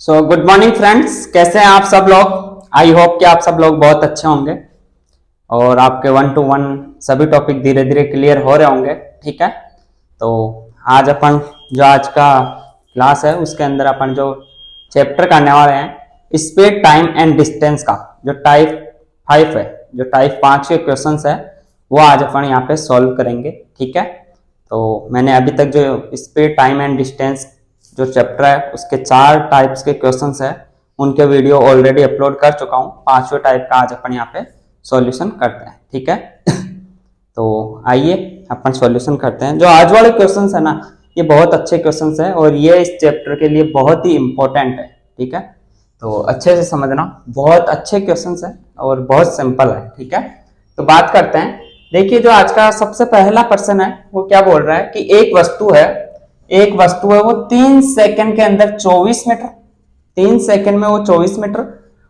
Good morning friends, कैसे हैं आप सब लोग। आई होप कि आप सब लोग बहुत अच्छे होंगे और आपके 1 to 1 सभी टॉपिक धीरे धीरे क्लियर हो रहे होंगे। ठीक है, तो आज अपन जो आज का क्लास है उसके अंदर अपन जो चैप्टर करने वाले हैं स्पीड, टाइम एंड डिस्टेंस का जो टाइप 5 है, जो टाइप 5 के क्वेश्चंस है वो आज अपन यहाँ पे सॉल्व करेंगे। ठीक है, तो मैंने अभी तक जो स्पीड, टाइम एंड डिस्टेंस जो चैप्टर है उसके 4 टाइप्स के क्वेश्चंस है उनके वीडियो ऑलरेडी अपलोड कर चुका हूँ। 5वें टाइप का आज अपन यहाँ पे सॉल्यूशन करते हैं। ठीक है तो आइए अपन सॉल्यूशन करते हैं। जो आज वाले क्वेश्चंस है ना, ये बहुत अच्छे क्वेश्चंस है और ये इस चैप्टर के लिए बहुत ही इंपॉर्टेंट है। ठीक है, तो अच्छे से समझना, बहुत अच्छे क्वेश्चंस है और बहुत सिंपल है। ठीक है, तो बात करते हैं। देखिए, जो आज का सबसे पहला प्रश्न है वो क्या बोल रहा है कि एक वस्तु है वो 3 सेकंड के अंदर 24 मीटर, 3 सेकंड में वो 24 मीटर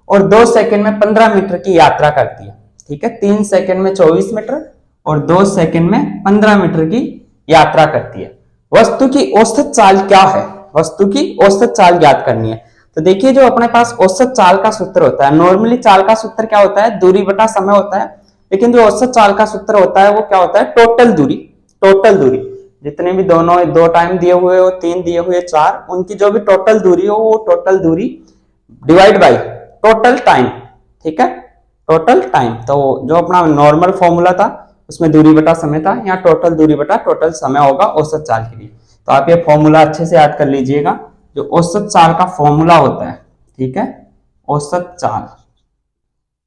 और 2 सेकंड में 15 मीटर की यात्रा करती है। ठीक है, 3 सेकंड में 24 मीटर और 2 सेकंड में 15 मीटर की यात्रा करती है। वस्तु की औसत चाल क्या है? वस्तु की औसत चाल ज्ञात करनी है। तो देखिए, जो अपने पास औसत चाल का सूत्र होता है, नॉर्मली चाल का सूत्र क्या होता है? दूरी बटा समय होता है। लेकिन जो औसत चाल का सूत्र होता है वो क्या होता है? टोटल दूरी। टोटल दूरी जितने भी दोनों 2 टाइम दिए हुए हो, 3 दिए हुए, 4, उनकी जो भी टोटल दूरी हो वो टोटल दूरी डिवाइड बाई टोटल टाइम। ठीक है, टोटल टाइम। तो जो अपना नॉर्मल फॉर्मूला था उसमें दूरी बटा समय था, यहाँ टोटल दूरी बटा टोटल समय होगा औसत चाल के लिए। तो आप ये फॉर्मूला अच्छे से याद कर लीजिएगा, जो औसत चाल का फॉर्मूला होता है। ठीक है, औसत चाल,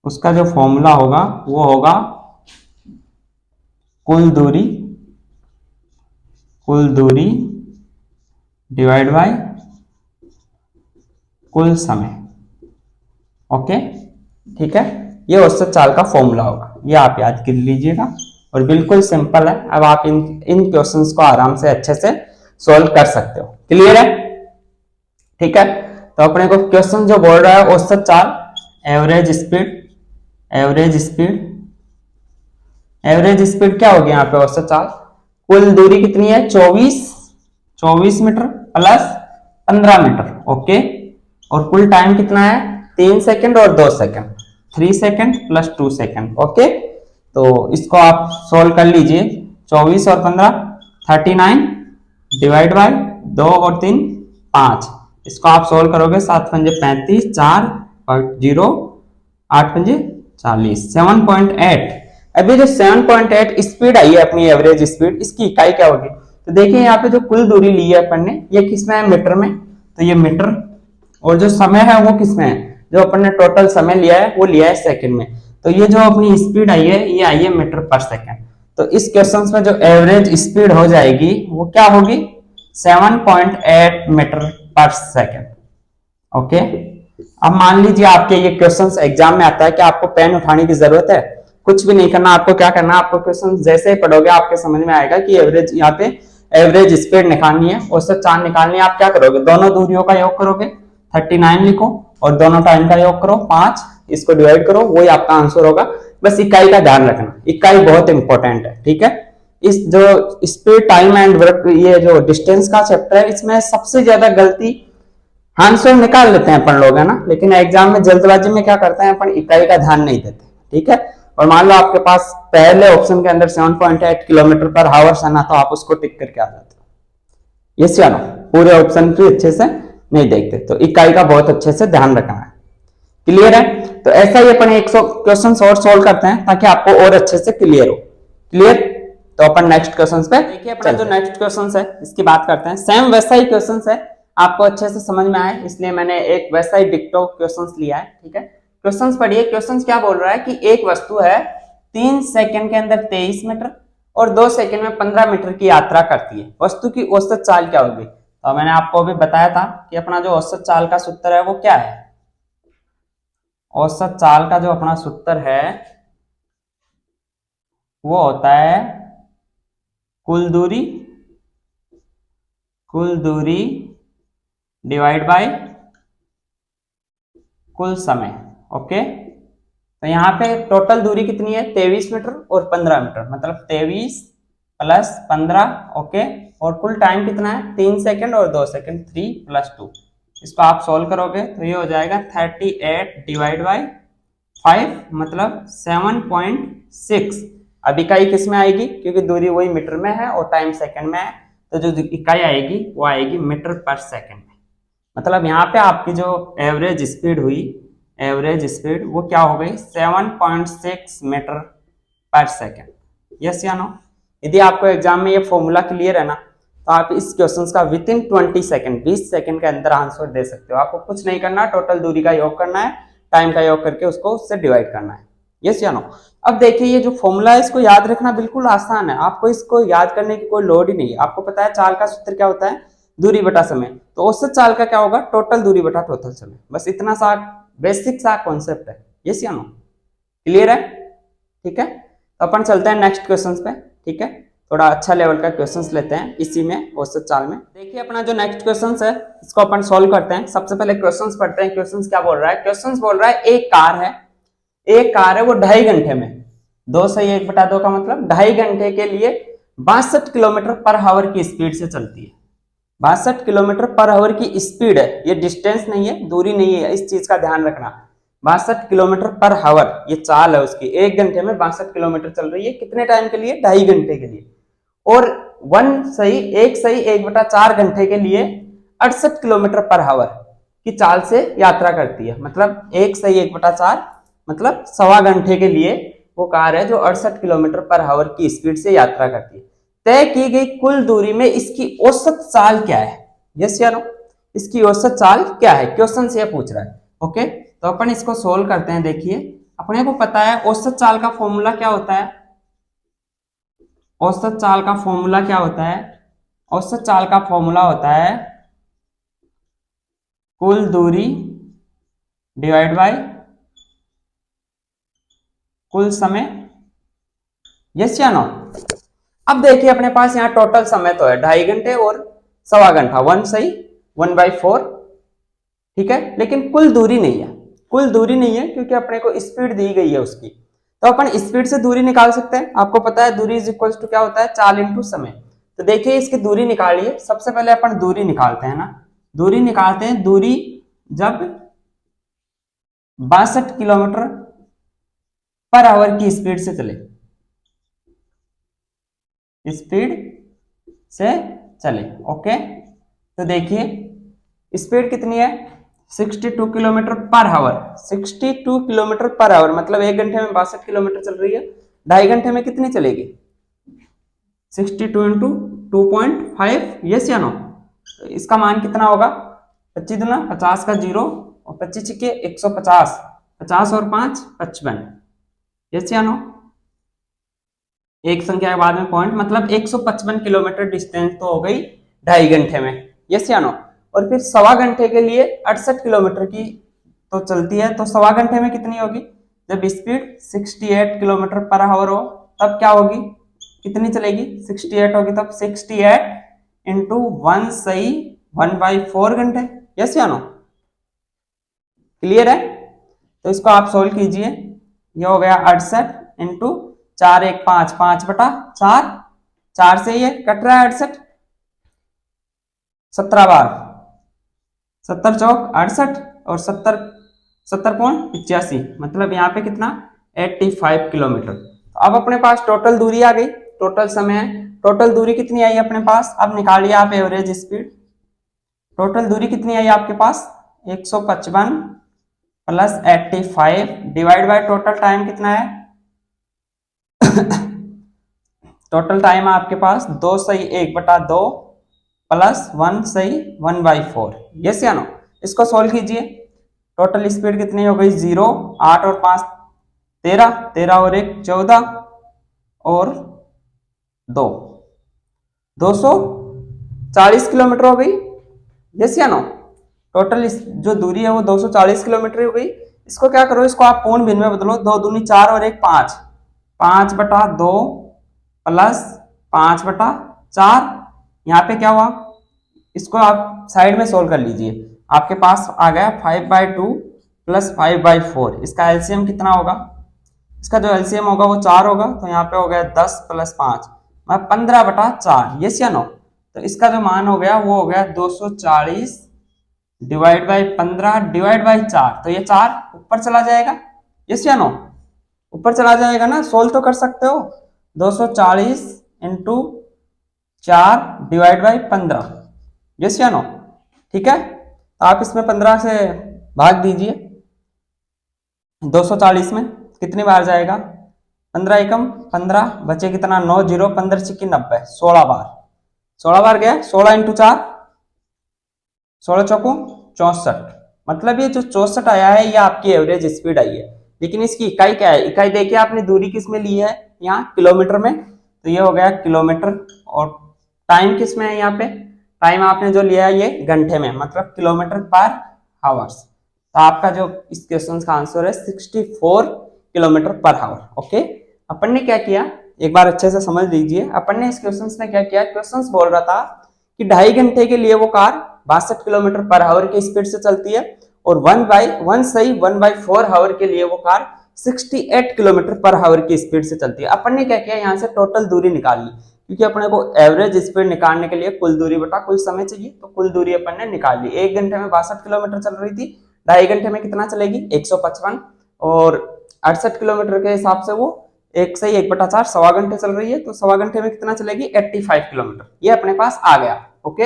उसका जो फॉर्मूला होगा वो होगा कुल दूरी डिवाइड बाय कुल समय। ओके, ठीक है, ये औसत चाल का फॉर्मूला होगा, ये आप याद कर लीजिएगा और बिल्कुल सिंपल है। अब आप इन क्वेश्चंस को आराम से अच्छे से सॉल्व कर सकते हो। क्लियर है? ठीक है, तो अपने को क्वेश्चन जो बोल रहा है औसत चाल, एवरेज स्पीड, एवरेज स्पीड क्या होगी यहाँ पे? औसत चाल, कुल दूरी कितनी है? 24 मीटर प्लस 15 मीटर। ओके, और कुल टाइम कितना है? 3 सेकंड और 2 second, 3 second plus 2 second. Okay, तो इसको आप सोल्व कर लीजिए। 24 और 15 39 डिवाइड बाय 2 और 3 5। इसको आप सोल्व करोगे, 7 पंजे 35, 4 0, 8 पंजे 40, 7.8। अभी जो 7.8 स्पीड आई है अपनी एवरेज स्पीड, इसकी इकाई क्या होगी? तो देखिए, यहाँ पे जो कुल दूरी ली है अपन ने, ये किसमें है? मीटर में। तो ये मीटर, और जो समय है वो किसमें है? जो अपन ने टोटल समय लिया है वो लिया है सेकंड में। तो ये जो अपनी स्पीड आई है ये आई है मीटर पर सेकंड। तो इस क्वेश्चन में जो एवरेज स्पीड हो जाएगी वो क्या होगी? 7.8 मीटर पर सेकंड। ओके, अब मान लीजिए आपके ये क्वेश्चंस एग्जाम में आता है कि आपको पेन उठाने की जरूरत है, कुछ भी नहीं करना। आपको क्या करना है? आपको क्वेश्चन जैसे ही पढ़ोगे आपके समझ में आएगा कि एवरेज, यहाँ पे एवरेज स्पीड निकालनी है, औसत चाल निकालनी है। आप क्या करोगे? दोनों दूरियों का योग करोगे, 39 लिखो और दोनों टाइम का योग करो 5, इसको डिवाइड करो, वही आपका आंसर होगा। बस इकाई का ध्यान रखना, इकाई बहुत इंपॉर्टेंट है। ठीक है, इस जो स्पीड, टाइम एंड वर्क, ये जो डिस्टेंस का चैप्टर है, इसमें सबसे ज्यादा गलती आंसर निकाल लेते हैं अपन लोग, है ना, लेकिन एग्जाम में जल्दबाजी में क्या करते हैं अपन? इकाई का ध्यान नहीं देते। ठीक है, और मान लो आपके पास पहले ऑप्शन के अंदर 7.8 किलोमीटर पर हावर्स है ना, तो आप उसको टिक करके आ जाते हो। यस या नो? पूरे ऑप्शन की अच्छे से नहीं देखते, तो इकाई का बहुत अच्छे से ध्यान रखना है। क्लियर है? तो ऐसा ही अपन 100 क्वेश्चन और सोल्व करते हैं ताकि आपको और अच्छे से क्लियर हो। क्लियर? तो अपन नेक्स्ट क्वेश्चन पे देखिए, अपना जो नेक्स्ट क्वेश्चन है इसकी बात करते हैं। सेम वैसा ही क्वेश्चन है, आपको अच्छे से समझ में आए इसलिए मैंने एक वैसा ही डिक्टो क्वेश्चंस लिया है। ठीक है, क्वेश्चंस पढ़िए। क्वेश्चंस क्या बोल रहा है कि एक वस्तु है 3 सेकंड के अंदर 23 मीटर और 2 सेकंड में 15 मीटर की यात्रा करती है। वस्तु की औसत चाल क्या होगी? तो मैंने आपको अभी बताया था कि अपना जो औसत चाल का सूत्र है वो क्या है? औसत चाल का जो अपना सूत्र है वो होता है कुल दूरी डिवाइड बाय कुल समय। ओके, तो यहाँ पे टोटल दूरी कितनी है? 23 मीटर और 15 मीटर, मतलब 23 प्लस 15। ओके, और कुल टाइम कितना है? 3 सेकंड और 2 सेकंड, 3 प्लस 2, इसको आप सोल्व करोगे तो ये हो जाएगा 38 डिवाइड बाई 5 मतलब 7.6। अब इकाई किस में आएगी, क्योंकि दूरी वही मीटर में है और टाइम सेकंड में है, तो जो इकाई आएगी वो आएगी मीटर पर सेकंड में। मतलब यहाँ पे आपकी जो एवरेज स्पीड हुई, एवरेज स्पीड वो क्या हो गई 7.6 मीटर पर सेकंड। यस या नो। यदि आपको एग्जाम में ये फॉर्मूला क्लियर है ना, तो आप इस क्वेश्चन का विद इन 20 सेकंड 20 सेकंड के अंदर आंसर दे सकते हो। आपको कुछ नहीं करना, टोटल दूरी का योग करना है, टाइम का योग करके उसको उससे डिवाइड करना है। यस या नो। अब देखिए ये जो फॉर्मूला है इसको याद रखना बिल्कुल आसान है, आपको इसको याद करने की कोई लोड ही नहीं है। आपको पता है चाल का सूत्र क्या होता है, दूरी बटा समय, तो औसत चाल का क्या होगा, टोटल दूरी बटा टोटल समय। बस इतना सा बेसिक सा कॉन्सेप्ट है। यस या नो, क्लियर है? ठीक है, तो अपन चलते हैं नेक्स्ट क्वेश्चंस पे। ठीक है, थोड़ा अच्छा लेवल का क्वेश्चंस लेते हैं इसी में औसत चाल में। देखिए अपना जो नेक्स्ट क्वेश्चंस है इसको अपन सॉल्व करते हैं। सबसे पहले क्वेश्चंस पढ़ते हैं। क्वेश्चंस क्या बोल रहा है, क्वेश्चंस बोल रहा है एक कार है, एक कार है वो 2.5 घंटे में 2 से 1/2 का मतलब 2.5 घंटे के लिए 62 किलोमीटर पर आवर की स्पीड से चलती है। 62 किलोमीटर पर आवर की स्पीड है, ये डिस्टेंस नहीं है, दूरी नहीं है, इस चीज का ध्यान रखना। 62 किलोमीटर पर आवर ये चाल है उसकी, 1 घंटे में 62 किलोमीटर चल रही है। कितने टाइम के लिए, 2.5 घंटे के लिए। और 1/4 घंटे के लिए 68 किलोमीटर पर आवर की चाल से यात्रा करती है। मतलब 1/4 मतलब 1.25 घंटे के लिए वो कार है जो 68 किलोमीटर पर आवर की स्पीड से यात्रा करती है। तय की गई कुल दूरी में इसकी औसत चाल क्या है। यस या नो, इसकी औसत चाल क्या है, क्वेश्चन से पूछ रहा है। ओके, तो अपन इसको सोल्व करते हैं। देखिए अपने को पता है औसत चाल का फॉर्मूला क्या होता है, औसत चाल का फॉर्मूला क्या होता है, औसत चाल का फॉर्मूला होता है कुल दूरी डिवाइड बाय कुल समय। यस या नो। अब देखिए अपने पास यहाँ टोटल समय तो है 2.5 घंटे और 1.25 घंटा, 1/4। ठीक है, लेकिन कुल दूरी नहीं है, कुल दूरी नहीं है क्योंकि अपने को स्पीड दी गई है उसकी। तो अपन स्पीड से दूरी निकाल सकते हैं। आपको पता है दूरी इज इक्वल टू क्या होता है, चाल इंटू समय। तो देखिए इसकी दूरी निकालिए। सबसे पहले अपन दूरी निकालते हैं ना, दूरी निकालते हैं। दूरी जब 62 किलोमीटर पर आवर की स्पीड से चले, स्पीड से चले। ओके, तो देखिए स्पीड कितनी है, 62 kilometre per hour. 62 kilometre per hour मतलब 1 घंटे में 62 किलोमीटर चल रही है। 2.5 घंटे में कितनी चलेगी, 62 इंटू 2.5। यस या नो। तो इसका मान कितना होगा, 25 दूना 50 का 0 और 25 छिके 150, 50 और 5 55। यस या नो, एक संख्या के बाद में पॉइंट, मतलब 155 किलोमीटर डिस्टेंस तो हो गई 2.5 घंटे में। यस या नो। और फिर 1.25 घंटे के लिए 68 किलोमीटर की तो चलती है, तो 1.25 घंटे में कितनी होगी, जब स्पीड 68 किलोमीटर पर आवर हो तब क्या होगी, कितनी चलेगी, 68 होगी, तब 68 इंटू 1 सही 1/4 घंटे। यस या नो, क्लियर है? तो इसको आप सोल्व कीजिए। ये हो गया 68 इंटू 4 1 5, 5/4, 4 से ये कट रहा है 68, 17 बार 70 चौक 68 और 70.85 मतलब यहाँ पे कितना 85 किलोमीटर। तो अब अपने पास टोटल दूरी आ गई, टोटल समय है। टोटल दूरी कितनी आई अपने पास, अब निकालिए आप एवरेज स्पीड। टोटल दूरी कितनी आई आपके पास, 155 plus 85 divide by total time कितना है टोटल टाइम है आपके पास 2 सही 1/2 प्लस 1 सही 1/4। यस या नो। इसको सोल्व कीजिए। टोटल स्पीड कितनी हो गई 0, 8 और 5 13, 13 और 1 14 और 2 240 किलोमीटर हो गई। यस या नो। टोटल जो दूरी है वो 240 किलोमीटर हो गई। इसको क्या करो, इसको आप पूर्ण भिन्न में बदलो, 2 दूनी 4 और 1 5, 5/2 प्लस 5/4। यहाँ पे क्या हुआ, इसको आप साइड में सोल्व कर लीजिए। आपके पास आ गया 5/2 प्लस 5/4। इसका एलसीएम कितना होगा, इसका जो एलसीएम होगा वो 4 होगा, तो यहाँ पे हो गया 10 प्लस 5 मतलब 15/4। यस या नो। तो इसका जो मान हो गया वो हो गया 240 डिवाइड बाई 15 डिवाइड बाई 4, तो ये 4 ऊपर चला जाएगा, यस या नो, ऊपर चला जाएगा ना, सोल्व तो कर सकते हो। 240 इंटू 4 डिवाइड बाई 15, यस या नो, ठीक है। तो आप इसमें 15 से भाग दीजिए, 240 में कितनी बार जाएगा, 15 एकम 15, बचे कितना, 9 0 15 चिक्की 90, 16 बार, 16 बार गया, 16 इंटू 4, 16 चौको 64, मतलब ये जो 64 आया है ये आपकी एवरेज स्पीड आई है। लेकिन इसकी इकाई क्या है, इकाई देखिए आपने दूरी किस में ली है, यहाँ किलोमीटर में, तो ये हो गया किलोमीटर, और टाइम किस में है, यहाँ पे टाइम आपने जो लिया है ये घंटे में, मतलब किलोमीटर पर आवर्स। तो आपका जो इस क्वेश्चन का आंसर है 64 किलोमीटर पर आवर। ओके, अपन ने क्या किया, एक बार अच्छे से समझ लीजिए। अपन ने इस क्वेश्चन में क्या किया, क्वेश्चन बोल रहा था कि 2.5 घंटे के लिए वो कार 62 किलोमीटर पर आवर की स्पीड से चलती है, और 1/4 आवर के लिए वो कार 68 किलोमीटर पर आवर की स्पीड से चलती है। अपन ने क्या किया, यहाँ से टोटल दूरी निकाल ली, क्योंकि अपने को एवरेज स्पीड निकालने के लिए कुल दूरी बटा कुल समय चाहिए, तो कुल दूरी अपन ने निकाल ली। 1 घंटे में 62 किलोमीटर चल रही थी, 2.5 घंटे में कितना चलेगी, 155, और 68 किलोमीटर के हिसाब से वो 1/4 सवा घंटे चल रही है, तो सवा घंटे में कितना चलेगी, 85 किलोमीटर, ये अपने पास आ गया। ओके,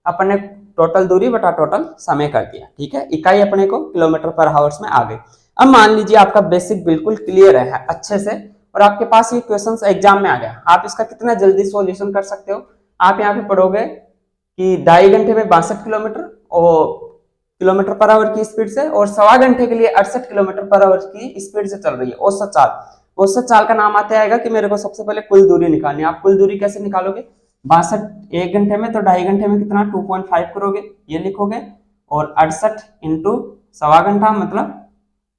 अपन ने टोटल दूरी बटा टोटल समय कर दिया, ठीक है, इकाई अपने को किलोमीटर पर आवर्स में आ गई। अब मान लीजिए आपका बेसिक बिल्कुल क्लियर है अच्छे से, और आपके पास ये क्वेश्चंस एग्जाम में आ गया, आप इसका कितना जल्दी सॉल्यूशन कर सकते हो। आप यहाँ पे पढ़ोगे कि 2.5 घंटे में 62 किलोमीटर और किलोमीटर पर आवर की स्पीड से, और सवा घंटे के लिए 68 किलोमीटर पर आवर की स्पीड से चल रही है औसत चाल। औसत चाल का नाम आता है कि मेरे को सबसे पहले कुल दूरी निकालनी है। आप कुल दूरी कैसे निकालोगे, 62 1 घंटे में, तो 2.5 घंटे में कितना 2.5 करोगे, ये लिखोगे, और 68 इंटू सवा घंटा मतलब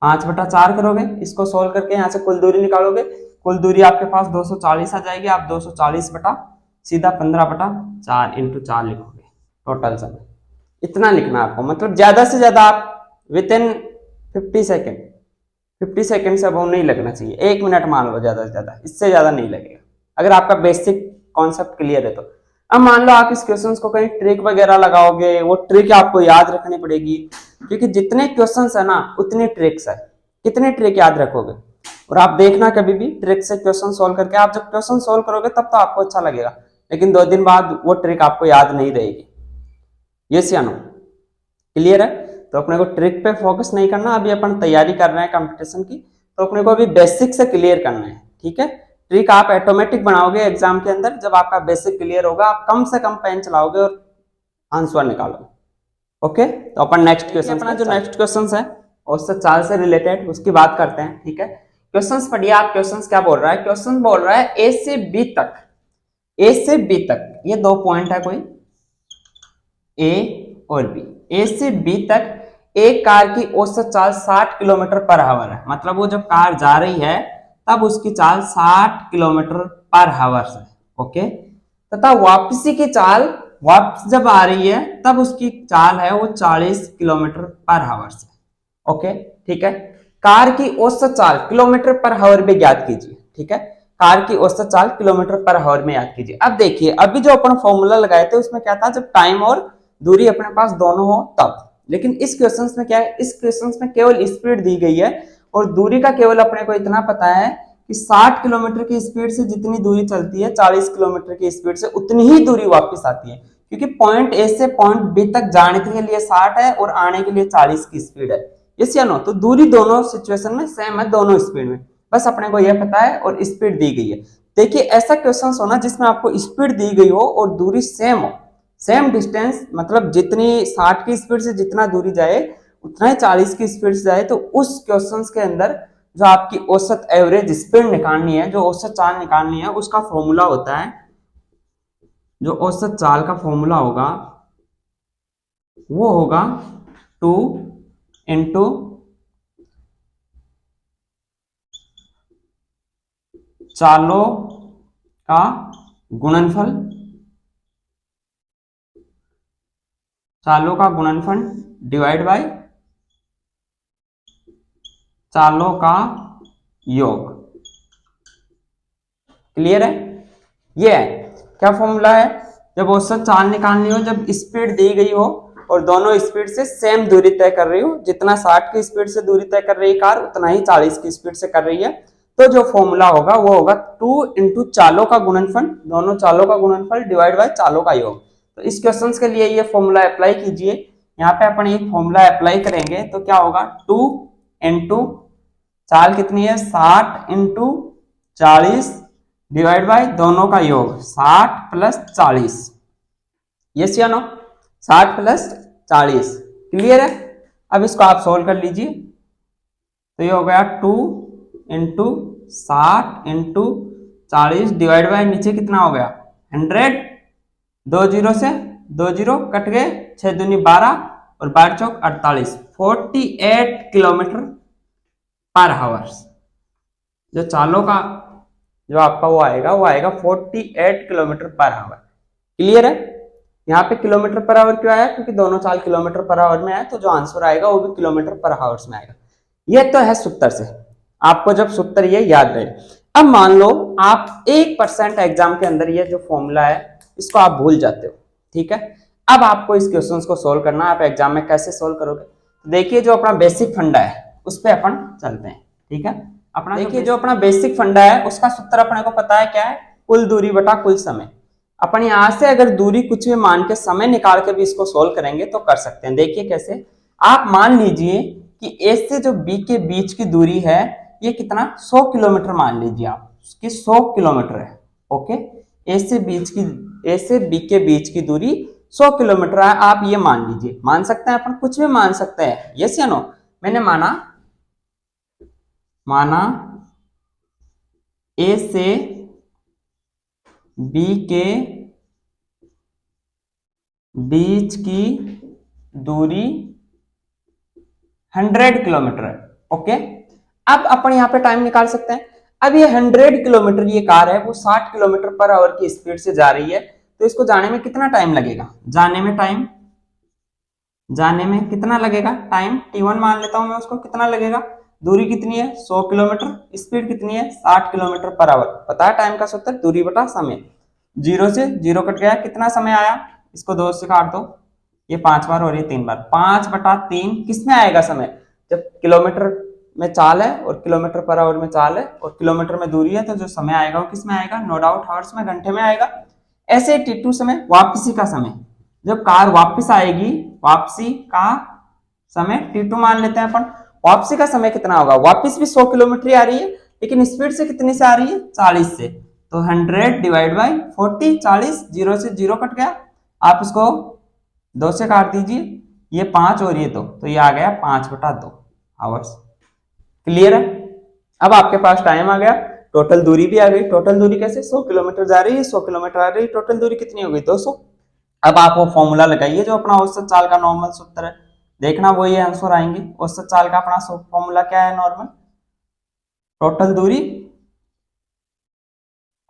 5/4 करोगे। इसको सोल्व करके यहाँ से कुल दूरी निकालोगे, कुल दूरी आपके पास 240 आ जाएगी। आप 240 बटा सीधा 15/4 इंटू 4 लिखोगे, टोटल समय इतना लिखना आपको, मतलब ज्यादा से ज्यादा आप विद इन 50 सेकेंड से अब नहीं लगना चाहिए, 1 मिनट मान लो ज्यादा से ज्यादा, इससे ज्यादा नहीं लगेगा अगर आपका बेसिक कॉन्सेप्ट क्लियर है तो। अब मान लो आप इस क्वेश्चन को कहीं ट्रिक वगैरह लगाओगे, वो ट्रिक आपको याद रखनी पड़ेगी, क्योंकि जितने क्वेश्चन है ना उतने ट्रिक्स है, कितने ट्रिक याद रखोगे। और आप देखना कभी भी ट्रिक से क्वेश्चन सोल्व करके, आप जब क्वेश्चन सोल्व करोगे तब तो आपको अच्छा लगेगा, लेकिन 2 दिन बाद वो ट्रिक आपको याद नहीं रहेगी। यस या नो, क्लियर है। तो अपने को ट्रिक पे फोकस नहीं करना, अभी अपन तैयारी कर रहे हैं कंपटीशन की, तो अपने को अभी बेसिक से क्लियर करना है, ठीक है। ट्रिक आप ऑटोमेटिक बनाओगे एग्जाम के अंदर, जब आपका बेसिक क्लियर होगा आप कम से कम पेन चलाओगे और आंसर निकालोगे। ओके, तो अपन नेक्स्ट क्वेश्चन, अपना जो नेक्स्ट क्वेश्चन है औसत चाल से रिलेटेड उसकी बात करते हैं, ठीक है। क्वेश्चन पढ़िए आप, क्वेश्चन क्या बोल रहा है, क्वेश्चन बोल रहा है ए से बी तक, ए से बी तक ये 2 पॉइंट है कोई ए और बी, ए से बी तक एक कार की औसत चाल 60 किलोमीटर पर आवर है, मतलब वो जब कार जा रही है तब उसकी चाल 60 किलोमीटर पर आवर है। ओके, तथा वापसी की चाल, वापस जब आ रही है तब उसकी चाल है वो 40 किलोमीटर पर आवर से। ओके, ठीक है। कार की औसत चाल किलोमीटर पर आवर में ज्ञात कीजिए, ठीक है। कार की औसत चाल किलोमीटर पर आवर में याद कीजिए। अब देखिए अभी जो अपन फॉर्मूला लगाए थे उसमें क्या था, जब टाइम और दूरी अपने पास दोनों हो तब, लेकिन इस क्वेश्चन में क्या है, इस क्वेश्चन में केवल स्पीड दी गई है और दूरी का केवल अपने को इतना पता है कि 60 किलोमीटर की स्पीड से जितनी दूरी चलती है 40 किलोमीटर की स्पीड से उतनी ही दूरी वापस आती है, क्योंकि पॉइंट ए से पॉइंट बी तक जाने के लिए 60 है और आने के लिए 40 की स्पीड है, यस या नो। तो दूरी दोनों सिचुएशन में सेम है, दोनों स्पीड में, बस अपने को यह पता है और स्पीड दी गई है। देखिए ऐसा क्वेश्चन होना जिसमें आपको स्पीड दी गई हो और दूरी सेम हो, सेम डिस्टेंस, मतलब जितनी 60 की स्पीड से जितना दूरी जाए उतना ही 40 की स्पीड से जाए, तो उस क्वेश्चन के अंदर जो आपकी औसत एवरेज स्पीड निकालनी है, जो औसत चाल निकालनी है, उसका फॉर्मूला होता है, जो औसत चाल का फॉर्मूला होगा वो होगा 2 इंटू चालों का गुणनफल, चालों का गुणनफल डिवाइड बाय चालों का योग। क्लियर है, ये है क्या फॉर्मूला है, जब औसत चाल निकालनी हो, जब स्पीड दी गई हो और दोनों स्पीड से सेम दूरी तय कर रही हूँ, जितना 60 की स्पीड से दूरी तय कर रही है कार उतना ही 40 की स्पीड से कर रही है। तो जो फॉर्मूला होगा वो होगा 2 इंटू चालों का गुणनफल, दोनों चालों का गुणनफल डिवाइड बाय चालों का योग। तो इस क्वेश्चन के लिए ये फॉर्मूला अप्लाई कीजिए। यहाँ पे अपन एक फॉर्मूला अप्लाई करेंगे तो क्या होगा 2 इंटू चाल कितनी है 60 इंटू 40 डिवाइड बाय दोनों का योग 60 प्लस 40। यस या नो? 60 प्लस 40 क्लियर है? अब इसको आप सोल्व कर लीजिए तो ये हो गया 2 इंटू 60 इंटू 40 डिवाइड बाय नीचे कितना हो गया 100, 2 जीरो से 2 जीरो कट गए, 6 दूनी 12 और 12 चौक 48, 48 किलोमीटर पर आवर्स। जो चालों का जो आपका वो आएगा 48 किलोमीटर पर आवर। क्लियर है? यहाँ पे किलोमीटर पर आवर क्यों आया? क्योंकि दोनों चाल किलोमीटर पर आवर में है, तो जो आंसर आएगा वो भी किलोमीटर पर आवर्स में आएगा। ये तो है सूत्र से, आपको जब सूत्र ये याद रहे। अब मान लो आप 1% एग्जाम के अंदर ये जो फॉर्मूला है इसको आप भूल जाते हो, ठीक है? अब आपको इस क्वेश्चन को सोल्व करना है। आप एग्जाम में कैसे सोल्व करोगे? देखिए जो अपना बेसिक फंडा है उस पर अपन चलते हैं, ठीक है? अपना देखिए जो अपना बेसिक फंडा है उसका सूत्र अपने को पता है क्या है? कुल दूरी बटा कुल समय। अपन यहां से अगर दूरी कुछ भी मान के समय निकाल के भी इसको सोल्व करेंगे तो कर सकते हैं। देखिए कैसे, आप मान लीजिए कि ए से जो बी के बीच की दूरी है ये कितना 100 किलोमीटर मान लीजिए आप, उसकी 100 किलोमीटर है। ओके, ए से बी के बीच की दूरी 100 किलोमीटर है, आप ये मान लीजिए। मान सकते हैं अपन, कुछ भी मान सकते हैं। यस या नो? मैंने माना ए से बी के बीच की दूरी 100 किलोमीटर है। ओके, अब अपन यहां पे टाइम निकाल सकते हैं। अब ये 100 किलोमीटर ये कार है वो 60 किलोमीटर पर आवर की स्पीड से जा रही है, तो इसको जाने में कितना टाइम लगेगा? जाने में कितना लगेगा टाइम? T1 मान लेता हूं मैं उसको। कितना लगेगा? दूरी कितनी है 100 किलोमीटर, स्पीड कितनी है 60 किलोमीटर पर आवर। पता है टाइम का सूत्र दूरी बटा समय। 0 से 0 कट गया, कितना समय आया? इसको 2 से काट दो, ये 5 बार और ये 3 बार, 5 बटा 3 किसमें आएगा समय? जब किलोमीटर में चाल है और किलोमीटर पर आवर में चाल है और किलोमीटर में दूरी है, तो जो समय आएगा वो किसमें आएगा? नो डाउट हावर्स में, घंटे में आएगा। ऐसे T2 समय, वापसी का समय, जब कार वापस आएगी, वापसी का समय T2 मान लेते हैं अपन। वापसी का समय कितना होगा? वापस भी 100 किलोमीटर आ रही है, लेकिन स्पीड से कितनी से आ रही है? 40 से। तो 100 डिवाइड बाई 40, 40, 0 से 0 कट गया, आप इसको 2 से काट दीजिए, ये 5 और ये 2, तो ये आ गया 5 बटा 2 आवर्स। क्लियर है? अब आपके पास टाइम आ गया, टोटल दूरी भी आ गई। टोटल दूरी कैसे? 100 किलोमीटर जा रही है, 100 किलोमीटर आ रही है, टोटल दूरी कितनी हो गई? 200। अब आप वो फॉर्मूला लगाइए जो अपना औसत चाल का नॉर्मल सूत्र है, देखना वो ये आंसर आएंगे। औसत चाल का अपना फॉर्मूला क्या है? नॉर्मल टोटल दूरी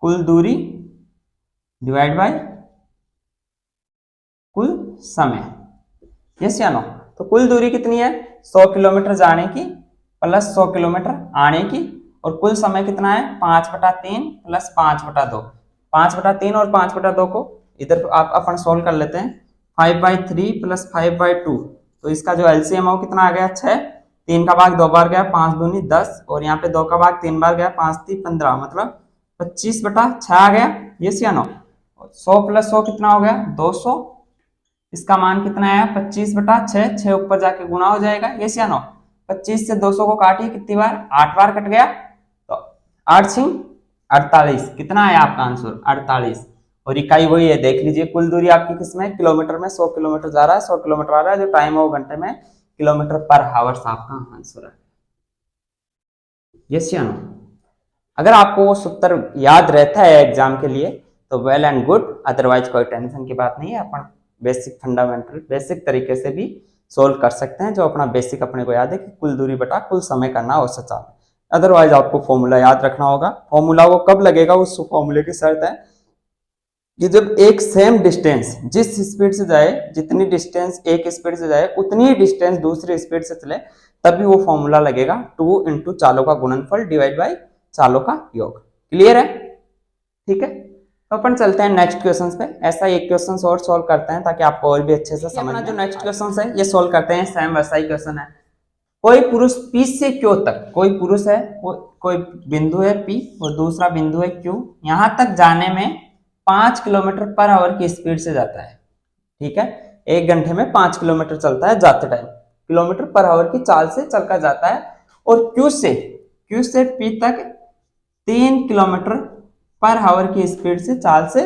कुल दूरी डिवाइड बाय कुल समय। यस या नो? तो कुल दूरी कितनी है? 100 किलोमीटर जाने की प्लस 100 किलोमीटर आने की, और कुल समय कितना है? 5 बटा 3 प्लस 5 बटा 2। 5 बटा 3 और 5 बटा 2 को इधर आप अपन सोल्व कर लेते हैं। 5/3 प्लस 5/2, तो इसका जो एलसीएम है कितना आ गया? 6। 3 का भाग 2 बार गया, 5 दूनी 10, और यहाँ पे 2 का भाग 3 बार गया, 5 3 15, मतलब 25 बटा 6 आ गया। यस या नो? 100 प्लस 100 कितना हो गया? 200। इसका मान कितना आया? 25 बटा 6, 6 ऊपर जाके गुणा हो जाएगा। यस या नो? 25 से 200 को काटिए, कितनी बार? 8 बार कट गया, तो 8 सिंह 48। कितना आया आपका आंसर? 48। और इकाई वही है, देख लीजिए कुल दूरी आपकी किसमें? किलोमीटर में। 100 किलोमीटर जा रहा है, 100 किलोमीटर आ रहा है, जो टाइम है वो घंटे में, किलोमीटर पर हावर्स आपका आंसर है। यस या नो? अगर आपको वो सूत्र याद रहता है एग्जाम के लिए तो वेल एंड गुड, अदरवाइज कोई टेंशन की बात नहीं है। अपन बेसिक फंडामेंटल बेसिक तरीके से भी सोल्व कर सकते हैं। जो अपना बेसिक अपने को याद है कि कुल दूरी बटा कुल समय करना औसत चाल। अदरवाइज आपको फॉर्मूला याद रखना होगा। फॉर्मूला वो कब लगेगा? उस फॉर्मूले की शर्त है कि जब एक सेम डिस्टेंस जिस स्पीड से जाए, जितनी डिस्टेंस एक स्पीड से जाए उतनी ही डिस्टेंस दूसरी स्पीड से चले, तभी वो फॉर्मूला लगेगा 2 इंटू चालों का गुणनफल डिवाइड बाई चालों का योग। क्लियर है? ठीक है। तो अपन चलते हैं नेक्स्ट क्वेश्चन पे। ऐसा एक क्वेश्चन और सॉल्व करते हैं ताकि आपको और भी अच्छे से समझ। जो नेक्स्ट क्वेश्चन है ये सॉल्व करते हैं, सेम वैसा ही क्वेश्चन है। कोई पुरुष P से Q तक, कोई पुरुष है, कोई बिंदु है P और दूसरा बिंदु है Q, यहां तक जाने में 5 किलोमीटर पर आवर की स्पीड से जाता है। ठीक है, 1 घंटे में 5 किलोमीटर चलता है जाते टाइम, किलोमीटर पर आवर की चाल से चलकर जाता है। और Q से P तक 3 किलोमीटर पर आवर की स्पीड से चाल से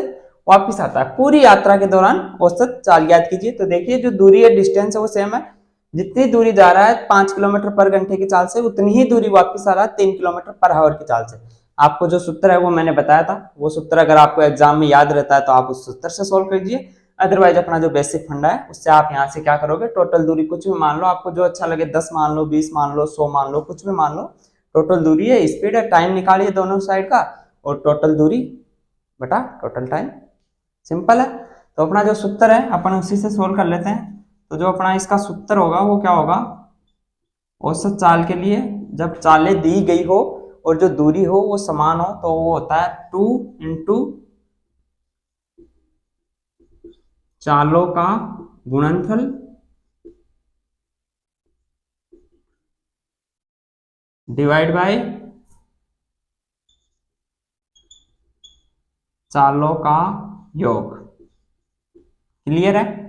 वापिस आता है। पूरी यात्रा के दौरान औसत चाल ज्ञात कीजिए। तो देखिए जो दूरी है, डिस्टेंस है वो सेम है, जितनी दूरी जा रहा है 5 किलोमीटर पर घंटे की चाल से, उतनी ही दूरी वापस आ रहा है 3 किलोमीटर पर आवर की चाल से। आपको जो सूत्र है वो मैंने बताया था, वो सूत्र अगर आपको एग्जाम में याद रहता है तो आप उस सूत्र से सोल्व कीजिए। अदरवाइज अपना जो बेसिक फंडा है उससे आप यहाँ से क्या करोगे, टोटल दूरी कुछ भी मान लो, आपको जो अच्छा लगे, 10 मान लो, 20 मान लो, 100 मान लो, कुछ भी मान लो, टोटल दूरी है, स्पीड है, टाइम निकालिए दोनों साइड का और टोटल दूरी बटा टोटल टाइम। सिंपल है। तो अपना जो सूत्र है अपन उसी से सोल्व कर लेते हैं। तो जो अपना इसका सूत्र होगा वो क्या होगा, औसत चाल के लिए जब चालें दी गई हो और जो दूरी हो वो समान हो तो वो होता है 2 इंटू चालों का गुणनफल डिवाइड बाय चालों का योग। क्लियर है।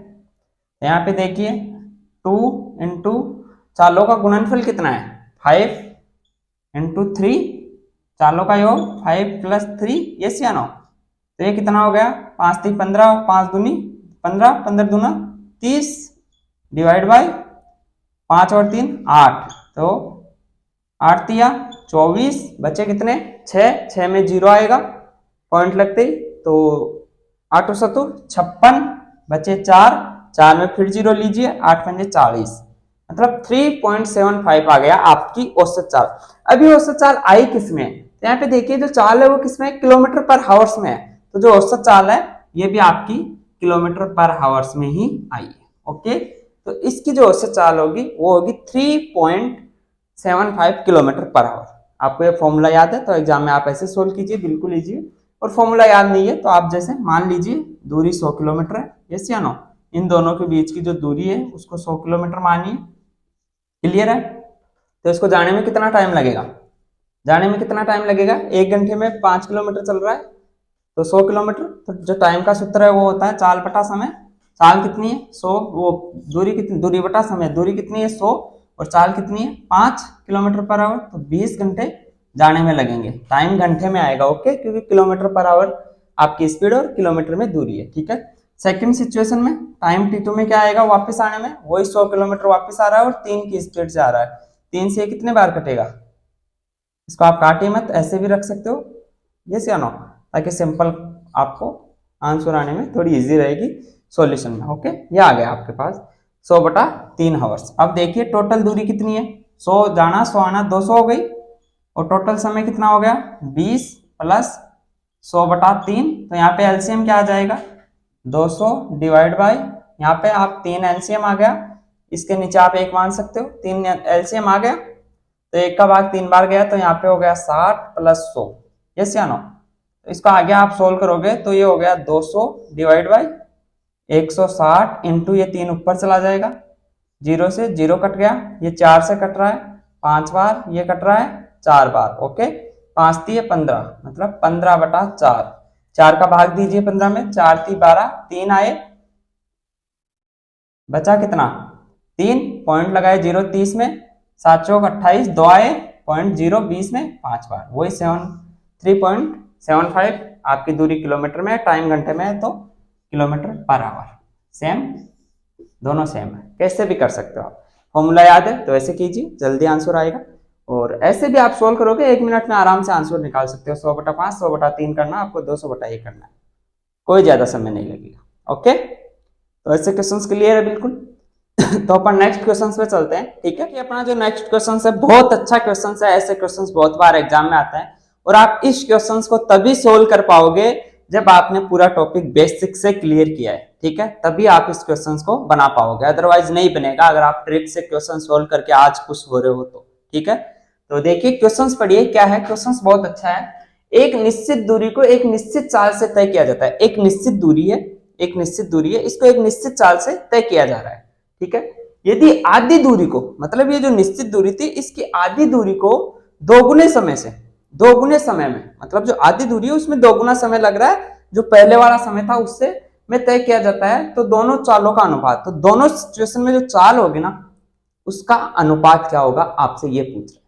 यहाँ पे देखिए 2 इंटू चालों का गुणनफल कितना है, 5 इंटू 3, चालों का योग 5 प्लस 3, यस या नो। तो ये कितना हो गया, 5 3 15, 5 दूनी 15, 15 दूना 30, डिवाइड बाय 5 और 3 8, तो 8 तिया 24, बचे कितने 6, 6 में 0 आएगा पॉइंट लगते ही, तो 8 और 7 56, बचे 4, 4 में फिर 0 लीजिए, 8 पंजे 40, मतलब 3.75 आ गया आपकी औसत चाल। अभी औसत चाल आई किसमें, तो यहाँ पे देखिए जो चाल है वो किसमें, किलोमीटर पर हावर्स में है। तो जो औसत चाल है ये भी आपकी किलोमीटर पर हावर्स में ही आई है। ओके, तो इसकी जो औसत चाल होगी वो होगी 3.75 किलोमीटर पर आवर। आपको ये फॉर्मूला याद है तो एग्जाम में आप ऐसे सोल्व कीजिए, बिल्कुल इजी। और फॉर्मूला याद नहीं है तो आप जैसे मान लीजिए दूरी 100 किलोमीटर है, यस या नो, इन दोनों के बीच की जो दूरी है उसको 100 किलोमीटर मानिए। क्लियर है। तो इसको जाने में कितना टाइम लगेगा, जाने में कितना टाइम लगेगा, 1 घंटे में 5 किलोमीटर चल रहा है तो 100 किलोमीटर। तो जो टाइम का सूत्र है वो होता है चाल बटा समय। चाल कितनी है 100, वो दूरी कितनी, दूरी बटा समय, दूरी कितनी है 100 और चाल कितनी है 5 किलोमीटर पर आवर, तो 20 घंटे जाने में लगेंगे। टाइम घंटे में आएगा, ओके, क्योंकि किलोमीटर पर आवर आपकी स्पीड और किलोमीटर में दूरी है। ठीक है। सेकंड सिचुएशन में टाइम T2 में क्या आएगा, वापस आने में वही 100 किलोमीटर वापस आ रहा है और 3 की स्पीड से आ रहा है। 3 से कितने बार कटेगा, इसको आप काटिए मत, ऐसे भी रख सकते हो, यस या नो, ताकि सिंपल आपको आंसर आने में थोड़ी इजी रहेगी सॉल्यूशन में। ओके, ये आ गया आपके पास 100 बटा 3 हावर्स। अब देखिए टोटल दूरी कितनी है, 100 जाना 100 आना 200 हो गई, और टोटल समय कितना हो गया 20 प्लस 100 बटा 3। तो यहाँ पे एलसीएम क्या आ जाएगा, 200 डिवाइड बाय, यहाँ पे आप 3 एलसीएम आ गया, इसके नीचे आप 1 मान सकते हो, 3 एलसीएम आ गया, तो 1 का भाग 3 बार गया, तो यहाँ पे हो गया 60 प्लस 100, यस या नो। तो इसको आगे आप सोल्व करोगे तो ये हो गया 200 डिवाइड बाई 160 इंटू ये 3 ऊपर चला जाएगा, 0 से 0 कट गया, ये 4 से कट रहा है 5 बार, ये कट रहा है 4 बार, ओके, 5 3 15, मतलब 15 बटा 4, 4 का भाग दीजिए 15 में, 4 3 12, 3 आए, बचा कितना 3, पॉइंट लगाए 0 30 में, 7 चौक 28, 2 आए, पॉइंट 0 20 में 5 बार, वही 3.75 आपकी दूरी किलोमीटर में है, टाइम घंटे में है तो किलोमीटर पर आवर, सेम, दोनों सेम है, कैसे भी कर सकते हो आप। फॉर्मूला याद है तो ऐसे कीजिए, जल्दी आंसर आएगा। और ऐसे भी आप सोल्व करोगे 1 मिनट में आराम से आंसर निकाल सकते हो। 100 बटा 5, 100 बटा 3 करना, आपको 200 बटा 1 करना है, कोई ज्यादा समय नहीं लगेगा। ओके, तो ऐसे क्वेश्चंस क्लियर है बिल्कुल। तो अपन नेक्स्ट क्वेश्चंस पे चलते हैं। ठीक है, अपना जो नेक्स्ट क्वेश्चन है बहुत अच्छा क्वेश्चन है, ऐसे क्वेश्चंस बहुत बार एग्जाम में आता है और आप इस क्वेश्चंस को तभी सोल्व कर पाओगे जब आपने पूरा टॉपिक बेसिक से क्लियर किया है। ठीक है, तभी आप इस क्वेश्चंस को बना पाओगे, अदरवाइज नहीं बनेगा अगर आप ट्रिक से क्वेश्चन सोल्व करके आज खुश हो रहे हो तो। ठीक है, तो देखिए क्वेश्चंस पढ़िए क्या है, क्वेश्चंस बहुत अच्छा है। एक निश्चित दूरी को एक निश्चित चाल से तय किया जाता है। एक निश्चित दूरी है, एक निश्चित दूरी है, इसको एक निश्चित चाल से तय किया जा रहा है, ठीक है। यदि आधी दूरी को, मतलब ये जो निश्चित दूरी थी, इसकी आधी दूरी को दोगुने समय से, दोगुने समय में, मतलब जो आधी दूरी है उसमें दोगुना समय लग रहा है जो पहले वाला समय था उससे में तय किया जाता है, तो दोनों चालों का अनुपात, तो दोनों सिचुएशन में जो चाल होगी ना उसका अनुपात क्या होगा, आपसे ये पूछ रहे हैं।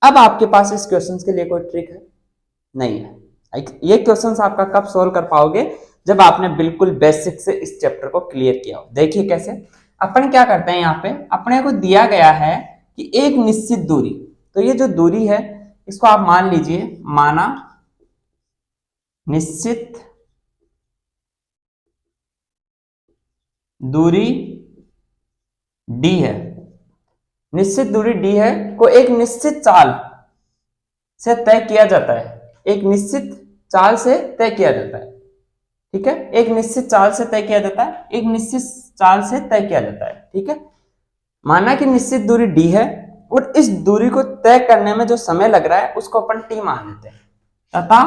अब आपके पास इस क्वेश्चन के लिए कोई ट्रिक है? नहीं है। ये क्वेश्चन आपका कब सोल्व कर पाओगे, जब आपने बिल्कुल बेसिक से इस चैप्टर को क्लियर किया हो। देखिए कैसे, अपन क्या करते हैं, यहाँ पे अपने को दिया गया है कि एक निश्चित दूरी, तो ये जो दूरी है इसको आप मान लीजिए, माना निश्चित दूरी डी है, निश्चित दूरी डी है को एक निश्चित चाल से तय किया जाता है, एक निश्चित चाल से तय किया जाता है, ठीक है। एक निश्चित चाल से तय किया जाता है, एक निश्चित चाल से तय किया जाता है, ठीक है। माना कि निश्चित दूरी डी है और इस दूरी को तय करने में जो समय लग रहा है उसको अपन टी मान लेते हैं, तथा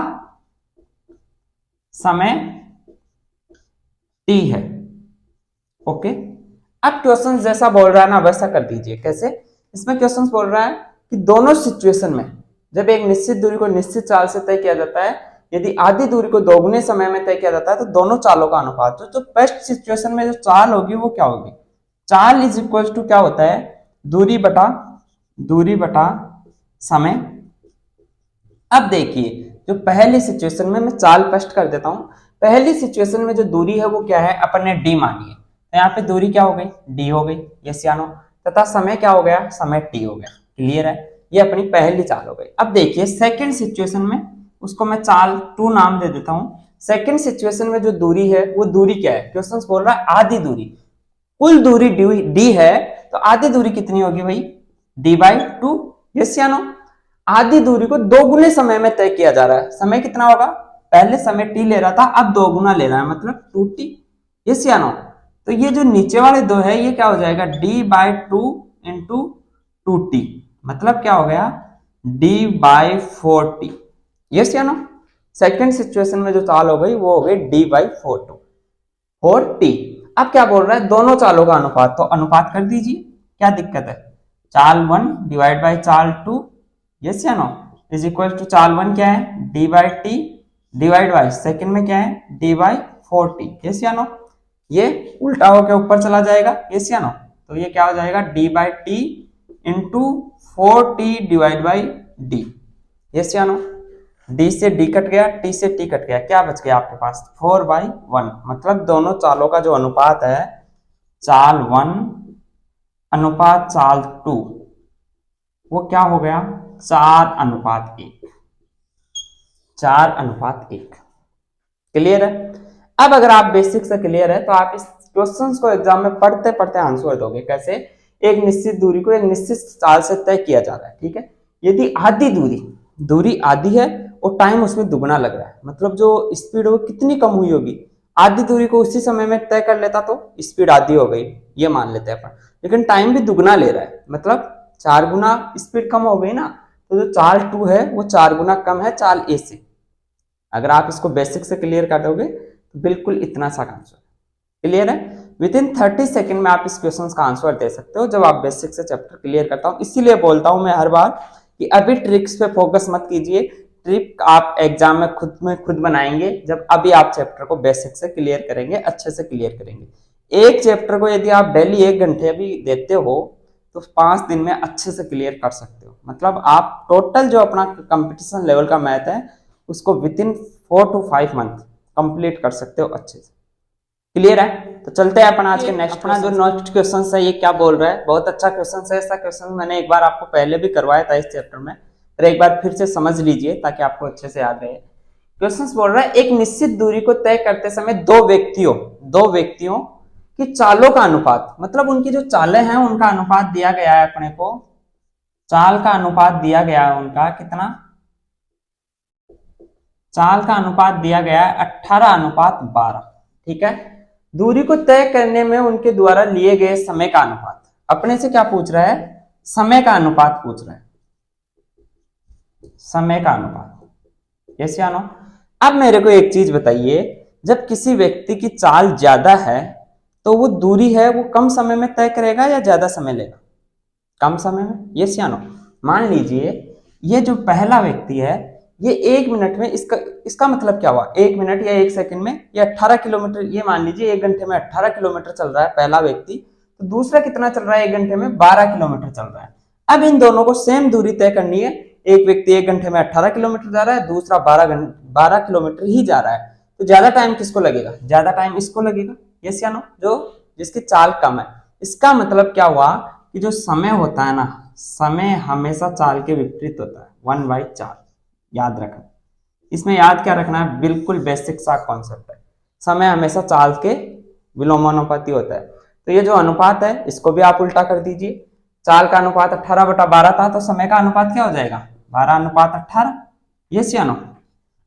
समय टी है, ओके। अब क्वेश्चन जैसा बोल रहा है ना वैसा कर दीजिए। कैसे, इसमें क्वेश्चन बोल रहा है कि दोनों सिचुएशन में जब एक निश्चित दूरी को निश्चित चाल से तय किया जाता है, यदि आधी दूरी को दोगुने समय में तय किया जाता है, तो दोनों चालों का अनुपात, तो फर्स्ट सिचुएशन में जो चाल होगी वो क्या होगी, चाल इज इक्वल टू क्या होता है, दूरी बटा समय। अब देखिए जो पहली सिचुएशन में, मैं चाल स्पष्ट कर देता हूं। पहली सिचुएशन में जो दूरी है वो क्या है, अपन ने डी मानी है, तो यहाँ पे दूरी क्या हो गई, डी हो गई, यस या नो, तथा समय क्या हो गया, समय टी हो गया। क्लियर है, ये अपनी पहली चाल हो गई। अब देखिए सेकंड सिचुएशन में, उसको मैं चाल 2 नाम दे देता हूं। सेकंड सिचुएशन में जो दूरी है वो दूरी क्या है, क्वेश्चन बोल रहा है आधी दूरी, कुल दूरी डी है, तो आधी दूरी कितनी होगी भाई, d/2, यस या नो। आधी दूरी को दोगुने समय में तय किया जा रहा है, समय कितना होगा, पहले समय t ले रहा था, अब दोगुना ले रहा है, मतलब 2t, यस या नो। तो ये जो नीचे वाले दो है ये क्या हो जाएगा, d/2 इंटू 2t, मतलब क्या हो गया, d/4t, यस या नो। सेकेंड सिचुएशन में जो चाल हो गई वो हो गई d/4t। अब क्या बोल रहा है, दोनों चालों का अनुपात, तो अनुपात कर दीजिए, क्या दिक्कत है, चाल 1 डिवाइड बाई चाल 2, यस या नो, इज इक्वल टू चाल 1 क्या है, d/t डिवाइड बाई सेकंड में क्या है, d/4t, यस या नो। ये उल्टा होकर ऊपर चला जाएगा, यस या नो, तो ये क्या हो जाएगा, d/t into 4t divide by D, yes या नो। d से d कट गया, t से t कट गया, क्या बच गया आपके पास, 4/1, मतलब दोनों चालों का जो अनुपात है, चाल 1 अनुपात चाल 2, वो क्या हो गया, 4:1, 4:1। क्लियर है। अब अगर आप बेसिक से क्लियर है तो आप इस क्वेश्चंस को एग्जाम में पढ़ते पढ़ते आंसर दोगे। कैसे, एक निश्चित दूरी को एक निश्चित चाल से तय किया जा रहा है, ठीक है। यदि आधी दूरी आधी है और टाइम उसमें दुगना लग रहा है, मतलब जो स्पीड वो कितनी कम हुई होगी, आधी दूरी को उसी समय में तय कर लेता तो स्पीड आधी हो गई, ये मान लेते हैं अपन, लेकिन टाइम भी दुगना ले रहा है, मतलब 4 गुना स्पीड कम हो गई ना, तो जो चाल 2 है वो 4 गुना कम है चाल ए से। अगर आप इसको बेसिक से क्लियर कर दोगे तो बिल्कुल इतना सा आंसर, क्लियर है। विद इन 30 सेकंड में आप इस क्वेश्चन का आंसर दे सकते हो जब आप बेसिक से चैप्टर क्लियर करता हूं। इसीलिए बोलता हूं मैं हर बार कि अभी ट्रिक्स पे फोकस मत कीजिए, ट्रिक आप एग्जाम में खुद बनाएंगे जब अभी आप चैप्टर को बेसिक से क्लियर करेंगे, अच्छे से क्लियर करेंगे। एक चैप्टर को यदि आप डेली 1 घंटे भी देते हो तो 5 दिन में अच्छे से क्लियर कर सकते हो, मतलब आप टोटल जो अपना कंपटीशन लेवल का मैथ है उसको with in 4 to 5 month complete कर सकते हो अच्छे से। क्लियर है, तो चलते हैं अपन आज के नेक्स्ट, अपना जो नेक्स्ट क्वेश्चन है ये क्या बोल रहा है। बहुत अच्छा क्वेश्चन है, ऐसा क्वेश्चन मैंने एक बार आपको पहले भी करवाया था इस चैप्टर में, तो एक बार फिर से समझ लीजिए ताकि आपको अच्छे से याद रहे। क्वेश्चन बोल रहा है एक निश्चित दूरी को तय करते समय दो व्यक्तियों की चालों का अनुपात, मतलब उनकी जो चालें हैं उनका अनुपात दिया गया है अपने को, चाल का अनुपात दिया गया है उनका कितना, चाल का अनुपात दिया गया है 18:12, ठीक है। दूरी को तय करने में उनके द्वारा लिए गए समय का अनुपात, अपने से क्या पूछ रहा है, समय का अनुपात पूछ रहा है, समय का अनुपात, यस या नो। अब मेरे को एक चीज बताइए, जब किसी व्यक्ति की चाल ज्यादा है तो वो दूरी है वो कम समय में तय करेगा या ज्यादा समय लेगा? कम समय में, यस या नो। मान लीजिए ये जो पहला व्यक्ति है ये 1 मिनट में, इसका मतलब क्या हुआ, 1 मिनट या 1 सेकंड में ये 18 किलोमीटर, ये मान लीजिए 1 घंटे में 18 किलोमीटर चल रहा है पहला व्यक्ति, तो दूसरा कितना चल रहा है 1 घंटे में? 12 किलोमीटर चल रहा है। अब इन दोनों को सेम दूरी तय करनी है। एक व्यक्ति 1 घंटे में 18 किलोमीटर जा रहा है, दूसरा 12 किलोमीटर ही जा रहा है, तो ज्यादा टाइम किसको लगेगा? ज्यादा टाइम इसको लगेगा, यस या नो, जो जिसकी चाल कम है। इसका मतलब क्या हुआ कि जो समय होता है ना, समय हमेशा चाल के विपरीत होता है, 1/4। याद रखना, इसमें याद क्या रखना है, बिल्कुल बेसिक सा कॉन्सेप्ट है। समय हमेशा चाल के विलोमानुपाती होता है। तो ये जो अनुपात है इसको भी आप उल्टा कर दीजिए। चाल का अनुपात 18/12 था, तो समय का अनुपात क्या हो जाएगा? 12/18। यस या नो।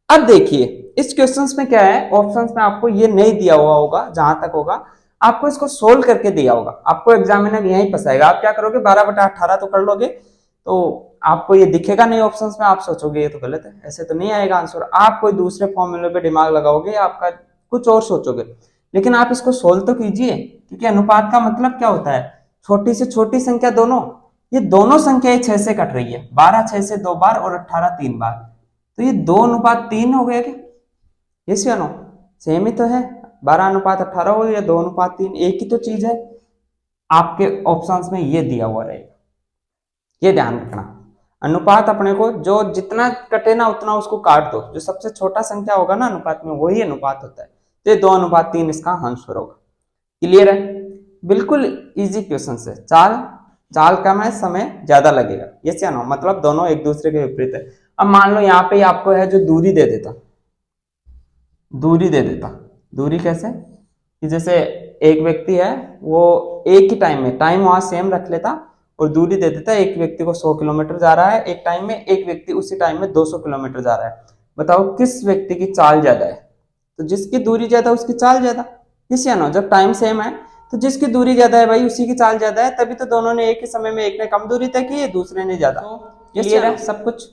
अब देखिए इस क्वेश्चंस में क्या है, ऑप्शंस में आपको ये नहीं दिया हुआ होगा, जहां तक होगा आपको इसको सोल्व करके दिया होगा। आपको एग्जामिनर यहीं फंसाएगा। आप क्या करोगे, 12/18 तो कर लोगे, तो आपको ये दिखेगा नहीं ऑप्शंस में, आप सोचोगे ये तो गलत है, ऐसे तो नहीं आएगा आंसर। आप कोई दूसरे फॉर्मूले पे दिमाग लगाओगे, आपका कुछ और सोचोगे, लेकिन आप इसको सोल्व तो कीजिए। क्योंकि अनुपात का मतलब क्या होता है, छोटी से छोटी संख्या दोनों, ये दोनों संख्याएं 6 से कट रही है, 12 6 से 2 बार और 18 3 बार, तो ये 2:3 हो गया क्या? यस या नो, सेम ही तो है। 12:18 हो या 2:3, एक ही तो चीज है। आपके ऑप्शंस में ये दिया हुआ रहेगा, ये ध्यान रखना। अनुपात अपने को जो जितना कटे ना उतना उसको काट दो, जो सबसे छोटा संख्या होगा ना अनुपात में वही अनुपात होता है। तो ये 2:3 इसका आंसर होगा। क्लियर है? बिल्कुल इजी क्वेश्चन है। चाल कम है, समय ज्यादा लगेगा, यस या नो, मतलब दोनों एक दूसरे के विपरीत है। अब मान लो यहाँ पे आपको है जो दूरी दे देता, दूरी कैसे कि जैसे एक व्यक्ति है वो एक ही टाइम में, टाइम वहां सेम रख लेता और दूरी दे देता, एक व्यक्ति को 100 किलोमीटर जा रहा है एक टाइम में, एक व्यक्ति उसी टाइम में 200 किलोमीटर जा रहा है। बताओ किस व्यक्ति की चाल ज्यादा है? तो जिसकी दूरी ज्यादा उसकी चाल ज्यादा, इस या नो। जब टाइम सेम है तो जिसकी दूरी ज्यादा है भाई उसी की चाल ज्यादा है, तभी तो दोनों ने एक ही समय में, एक ने कम दूरी तय की है, दूसरे ने ज्यादा। क्लियर है सब कुछ?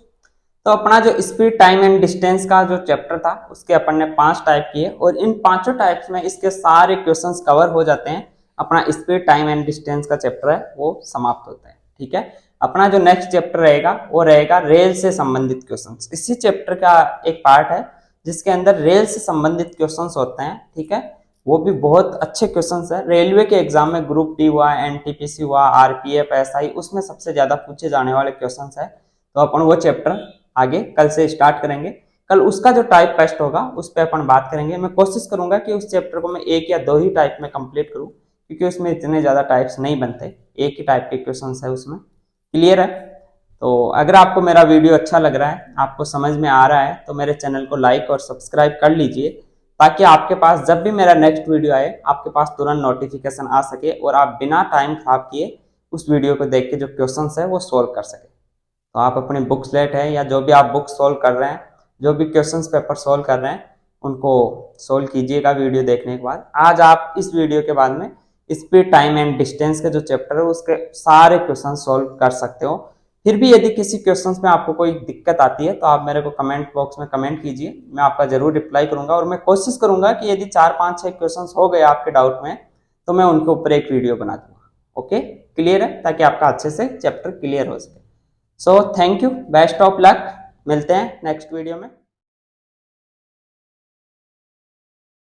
तो अपना जो स्पीड टाइम एंड डिस्टेंस का जो चैप्टर था उसके अपन ने 5 टाइप किए, और इन 5 टाइप्स में इसके सारे क्वेश्चंस कवर हो जाते हैं। अपना स्पीड टाइम एंड डिस्टेंस का चैप्टर है वो समाप्त होता है। ठीक है, अपना जो नेक्स्ट चैप्टर रहेगा वो रहेगा रेल से संबंधित क्वेश्चंस। इसी चैप्टर का एक पार्ट है जिसके अंदर रेल से संबंधित क्वेश्चंस होते हैं। ठीक है, वो भी बहुत अच्छे क्वेश्चंस है। रेलवे के एग्जाम में ग्रुप डी हुआ, एनटीपीसी हुआ, आरपीएफ, एसआई, उसमें सबसे ज्यादा पूछे जाने वाले क्वेश्चंस है। तो अपन वो चैप्टर आगे कल से स्टार्ट करेंगे। कल उसका जो टाइप टेस्ट होगा उस पर अपन बात करेंगे। मैं कोशिश करूंगा कि उस चैप्टर को मैं 1 या 2 ही टाइप में कंप्लीट करूं, क्योंकि उसमें इतने ज्यादा टाइप्स नहीं बनते, एक ही टाइप के क्वेश्चंस है उसमें। क्लियर है? तो अगर आपको मेरा वीडियो अच्छा लग रहा है, आपको समझ में आ रहा है, तो मेरे चैनल को लाइक और सब्सक्राइब कर लीजिए, ताकि आपके पास जब भी मेरा नेक्स्ट वीडियो आए आपके पास तुरंत नोटिफिकेशन आ सके और आप बिना टाइम खराब किए उस वीडियो को देख के जो क्वेश्चंस है वो सोल्व कर सके। तो आप अपनी बुक स्लेट है या जो भी आप बुक सोल्व कर रहे हैं, जो भी क्वेश्चंस पेपर सोल्व कर रहे हैं, उनको सोल्व कीजिएगा वीडियो देखने के बाद। आज आप इस वीडियो के बाद में स्पीड टाइम एंड डिस्टेंस के जो चैप्टर है उसके सारे क्वेश्चन सोल्व कर सकते हो। फिर भी यदि किसी क्वेश्चंस में आपको कोई दिक्कत आती है तो आप मेरे को कमेंट बॉक्स में कमेंट कीजिए, मैं आपका जरूर रिप्लाई करूंगा। और मैं कोशिश करूंगा कि यदि 4 5 6 क्वेश्चंस हो गए आपके डाउट में तो मैं उनके ऊपर एक वीडियो बना दूंगा। ओके, क्लियर है? ताकि आपका अच्छे से चैप्टर क्लियर हो सके। So thank you, best of luck, मिलते हैं नेक्स्ट वीडियो में।